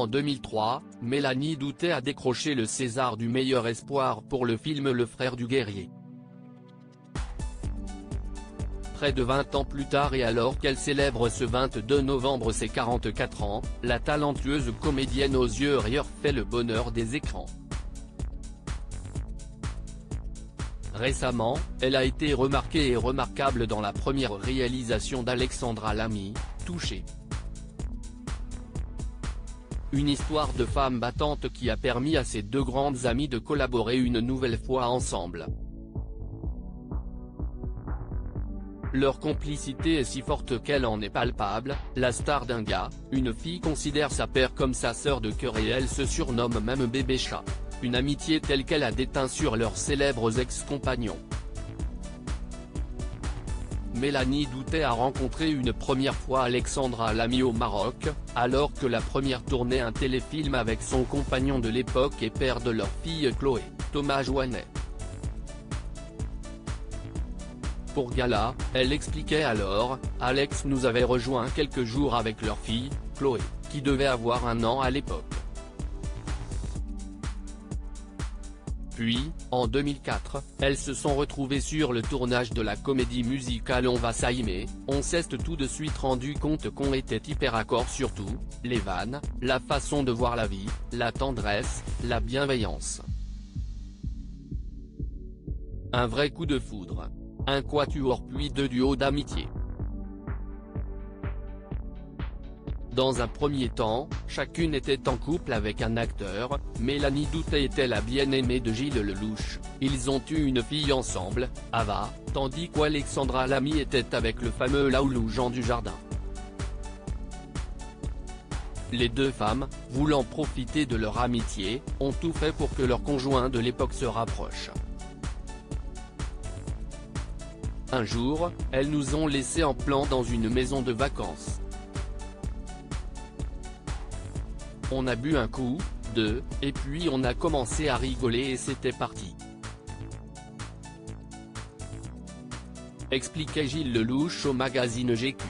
En 2003, Mélanie Doutet a décroché le César du meilleur espoir pour le film Le Frère du Guerrier. Près de 20 ans plus tard et alors qu'elle célèbre ce 22 novembre ses 44 ans, la talentueuse comédienne aux yeux rieurs fait le bonheur des écrans. Récemment, elle a été remarquée et remarquable dans la première réalisation d'Alexandra Lamy, Touchée. Une histoire de femme battante qui a permis à ces deux grandes amies de collaborer une nouvelle fois ensemble. Leur complicité est si forte qu'elle en est palpable, la star d'un gars, une fille considère sa paire comme sa sœur de cœur et elle se surnomme même bébé chat. Une amitié telle qu'elle a déteint sur leurs célèbres ex-compagnons. Mélanie Doutet a rencontré une première fois Alexandra Lamy au Maroc, alors que la première tournait un téléfilm avec son compagnon de l'époque et père de leur fille Chloé, Thomas Joannet. Pour Gala, elle expliquait alors, Alex nous avait rejoint quelques jours avec leur fille, Chloé, qui devait avoir 1 an à l'époque. Puis, en 2004, elles se sont retrouvées sur le tournage de la comédie musicale On va s'aimer, on s'est tout de suite rendu compte qu'on était hyper accord sur tout, les vannes, la façon de voir la vie, la tendresse, la bienveillance. Un vrai coup de foudre. Un quatuor puis 2 duos d'amitié. Dans un premier temps, chacune était en couple avec un acteur, Mélanie Doutet était la bien-aimée de Gilles Lellouche, ils ont eu une fille ensemble, Ava, tandis qu'Alexandra Lamy était avec le fameux Laoulou Jean Dujardin. Les deux femmes, voulant profiter de leur amitié, ont tout fait pour que leurs conjoints de l'époque se rapprochent. Un jour, elles nous ont laissés en plan dans une maison de vacances. On a bu un coup, 2, et puis on a commencé à rigoler et c'était parti. Expliquait Gilles Lellouche au magazine GQ.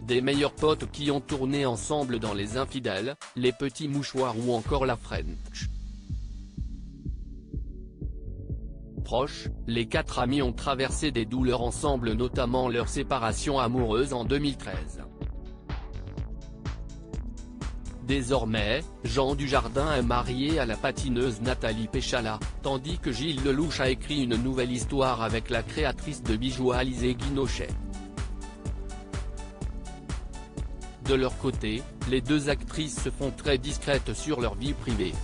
Des meilleurs potes qui ont tourné ensemble dans Les Infidèles, Les Petits Mouchoirs ou encore La French. Proches, les 4 amis ont traversé des douleurs ensemble, notamment leur séparation amoureuse en 2013. Désormais, Jean Dujardin est marié à la patineuse Nathalie Péchala, tandis que Gilles Lellouche a écrit une nouvelle histoire avec la créatrice de bijoux Alizée Guinochet. De leur côté, les deux actrices se font très discrètes sur leur vie privée.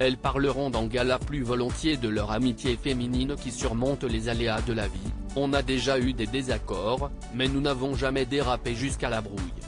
Elles parleront dans Gala plus volontiers de leur amitié féminine qui surmonte les aléas de la vie. On a déjà eu des désaccords, mais nous n'avons jamais dérapé jusqu'à la brouille.